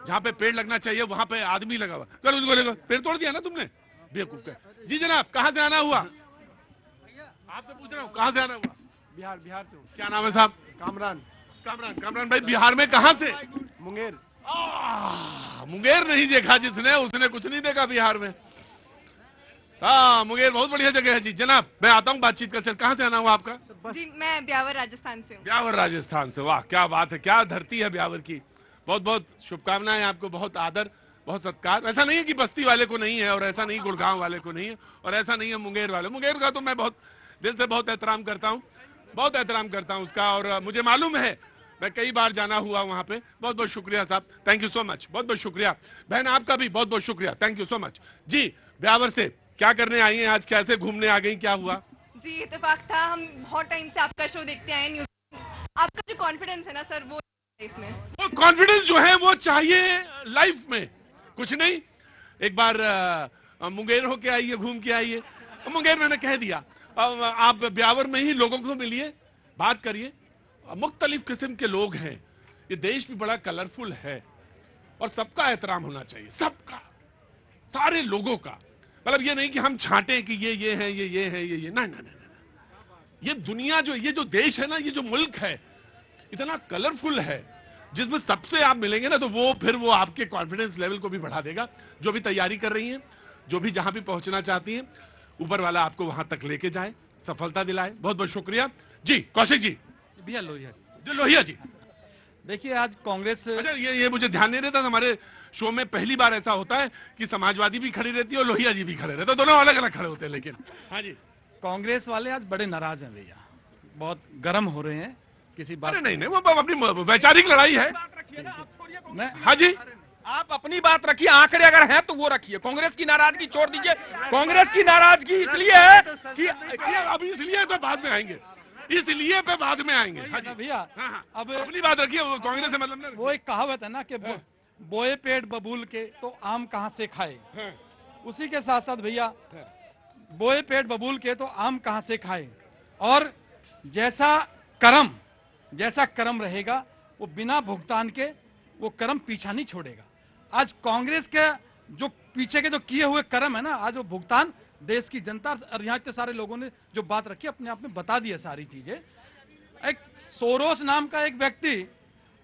जहां पे पेड़ लगना चाहिए वहां पे आदमी लगा हुआ। चलो उसको देखो, पेड़ तोड़ दिया ना तुमने, बेवकूफ का। जी जनाब, कहां से आना हुआ? आपसे पूछ रहा हूँ, कहां से आना हुआ? बिहार से। क्या नाम है साहब? कामरान भाई, बिहार में कहां से? मुंगेर। मुंगेर नहीं देखा जिसने, उसने कुछ नहीं देखा बिहार में। हाँ, मुंगेर बहुत बढ़िया जगह है जी। जनाब मैं आता हूँ बातचीत कर। कहाँ से आना हुआ आपका? जी मैं ब्यावर राजस्थान से हूँ। ब्यावर राजस्थान से, वाह क्या बात है, क्या धरती है ब्यावर की। बहुत बहुत शुभकामनाएं आपको, बहुत आदर, बहुत सत्कार। ऐसा नहीं है कि बस्ती वाले को नहीं है, और ऐसा नहीं गुड़गांव वाले को नहीं है, और ऐसा नहीं है मुंगेर वाले। मुंगेर का तो मैं बहुत दिल से बहुत एहतराम करता हूँ, बहुत एहतराम करता हूँ उसका, और मुझे मालूम है, मैं कई बार जाना हुआ वहां पे। बहुत बहुत शुक्रिया साहब, थैंक यू सो मच, बहुत बहुत शुक्रिया। बहन आपका भी बहुत बहुत शुक्रिया, थैंक यू सो मच। जी ब्यावर से क्या करने आई हैं आज, कैसे घूमने आ गई, क्या हुआ? जी इत्तेफाक था, हम बहुत टाइम से आपका शो देखते आए न्यूज। आपका जो कॉन्फिडेंस है ना सर, वो लाइफ में, वो कॉन्फिडेंस जो है वो चाहिए लाइफ में। कुछ नहीं, एक बार मुंगेर होके आइए, घूम के आइए। मुंगेर मैंने कह दिया, आप ब्यावर में ही लोगों को मिलिए, बात करिए। मुख्तलिफ किस्म के लोग हैं, ये देश भी बड़ा कलरफुल है, और सबका एहतराम होना चाहिए, सबका, सारे लोगों का। मतलब ये नहीं कि हम छांटे कि ये है, ये है, ये नहीं। ये दुनिया जो, ये जो देश है ना, ये जो मुल्क है, इतना कलरफुल है, जिसमें सबसे आप मिलेंगे ना, तो वो फिर वो आपके कॉन्फिडेंस लेवल को भी बढ़ा देगा। जो भी तैयारी कर रही हैं, जो भी जहां भी पहुंचना चाहती हैं, ऊपर वाला आपको वहां तक लेके जाए, सफलता दिलाए। बहुत बहुत शुक्रिया जी। कौशिक जी। भैया लोहिया लोहिया जी, देखिए आज कांग्रेस, अच्छा ये मुझे ध्यान नहीं रहता, हमारे शो में पहली बार ऐसा होता है कि समाजवादी भी खड़ी रहती है और लोहिया जी भी खड़े रहते हैं, दोनों अलग अलग खड़े होते हैं। लेकिन हाँ जी, कांग्रेस वाले आज बड़े नाराज हैं भैया, बहुत गर्म हो रहे हैं किसी बात। नहीं, वो अपनी वैचारिक लड़ाई है। हाँ जी, आप अपनी बात रखिए, आंकड़े अगर हैं तो वो रखिए, कांग्रेस की नाराजगी छोड़ दीजिए। कांग्रेस की नाराजगी इसलिए है कि अब इसलिए तो बाद में आएंगे, इसलिए पे बाद में आएंगे। हाँ जी भैया, अब अपनी बात रखिए, वो कांग्रेस से मतलब नहीं। वो एक कहावत है ना कि बोए पेट बबूल के तो आम कहां से खाए, उसी के साथ साथ भैया बोए पेट बबूल के तो आम कहां से खाए। और जैसा कर्म रहेगा, वो बिना भुगतान के वो कर्म पीछा नहीं छोड़ेगा। आज कांग्रेस के जो पीछे के जो किए हुए कर्म है ना, आज वो भुगतान देश की जनता और यहाँ के सारे लोगों ने जो बात रखी, अपने आप में बता दी है सारी चीजें। एक सोरोस नाम का एक व्यक्ति,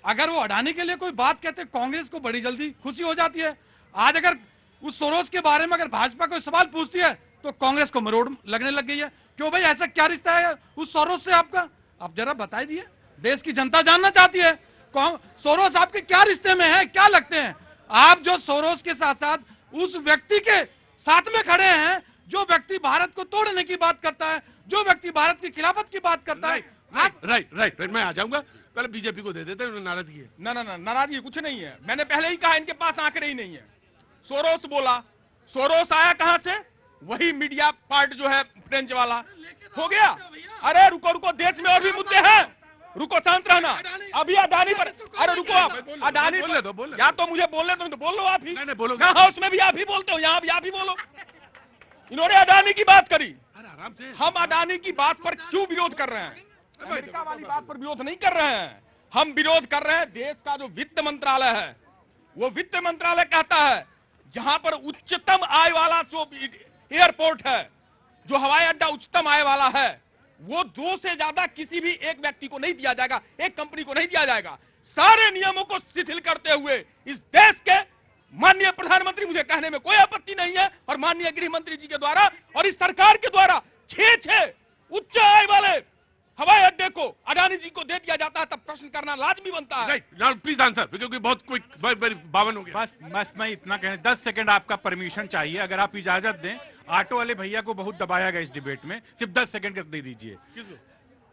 अगर वो अडानी के लिए कोई बात कहते, कांग्रेस को बड़ी जल्दी खुशी हो जाती है। आज अगर उस सोरोस के बारे में अगर भाजपा कोई सवाल पूछती है, तो कांग्रेस को मरोड़ लगने लग गई है। क्यों भाई, ऐसा क्या रिश्ता है उस सोरोस से आपका? आप जरा बता दीजिए, देश की जनता जानना चाहती है। सोरोस आपके क्या रिश्ते में है, क्या लगते हैं आप? जो सोरोस के साथ साथ उस व्यक्ति के साथ में खड़े हैं जो व्यक्ति भारत को तोड़ने की बात करता है, जो व्यक्ति भारत की खिलाफत की बात करता है। राइट, मैं आ जाऊंगा, पहले बीजेपी को दे देते हैं, उन्होंने नाराजगी है। ना नाराजगी कुछ नहीं है, मैंने पहले ही कहा इनके पास आंकड़े ही नहीं है। सोरोस बोला, सोरोस आया कहां से? वही मीडिया पार्ट जो है फ्रेंच वाला, हो गया। अरे रुको, देश में और भी मुद्दे हैं, रुको, शांत रहना। अभी अडानी पर, अरे रुको आप, अडानी पर या तो मुझे बोलने दो, तो बोल लो आप ही। मैं हाउस में भी आप ही बोलते हो, यहाँ भी आप ही बोलो। इन्होंने अडानी की बात करी, आराम से। हम अडानी की बात पर क्यों विरोध कर रहे हैं? अमेरिका वाली बात पर विरोध नहीं कर रहे हैं, हम विरोध कर रहे हैं देश का जो वित्त मंत्रालय है। वो वित्त मंत्रालय कहता है जहां पर उच्चतम आय वाला जो एयरपोर्ट है, जो हवाई अड्डा उच्चतम आय वाला है, वो 2 से ज्यादा किसी भी एक व्यक्ति को नहीं दिया जाएगा, एक कंपनी को नहीं दिया जाएगा। सारे नियमों को शिथिल करते हुए इस देश के माननीय प्रधानमंत्री, मुझे कहने में कोई आपत्ति नहीं है, और माननीय गृह मंत्री जी के द्वारा और इस सरकार के द्वारा 6 उच्च आय वाले हवाई अड्डे को अडानी जी को दे दिया जाता है, तब प्रश्न करना लाजमी बनता है। राइट, प्लीज आंसर, क्योंकि बहुत क्विक, 52 हो गया। बस मैं इतना कहने, 10 सेकंड आपका परमिशन चाहिए, अगर आप इजाजत दें। ऑटो वाले भैया को बहुत दबाया गया इस डिबेट में, सिर्फ 10 सेकंड का दे दीजिए।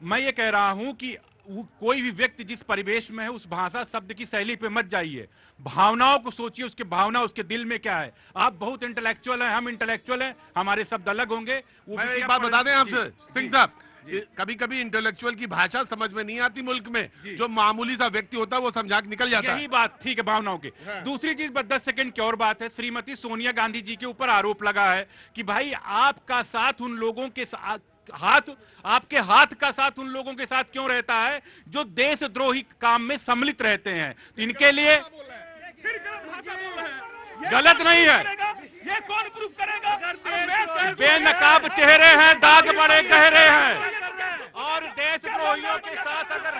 मैं ये कह रहा हूं कि कोई भी व्यक्ति जिस परिवेश में है उस भाषा शब्द की शैली पे मत जाइए, भावनाओं को सोचिए, उसके भावना उसके दिल में क्या है। आप बहुत इंटेलेक्चुअल हैं, हम इंटेलेक्चुअल हैं, हमारे शब्द अलग होंगे। मैं एक बात बता दें आपसे सिंह साहब, कभी कभी इंटेलेक्चुअल की भाषा समझ में नहीं आती मुल्क में, जो मामूली सा व्यक्ति होता है वो समझा के निकल जाता है। यही बात ठीक है, भावनाओं की। दूसरी चीज, बस 10 सेकंड की और बात है। श्रीमती सोनिया गांधी जी के ऊपर आरोप लगा है कि भाई आपका साथ उन लोगों के साथ, आपके हाथ का साथ उन लोगों के साथ क्यों रहता है जो देशद्रोही काम में सम्मिलित रहते हैं। तो इनके लिए गलत नहीं है, ये कौन प्रूफ करेगा? बेनकाब चेहरे हैं, दाग बड़े गहरे हैं, और देशद्रोहियों के साथ अगर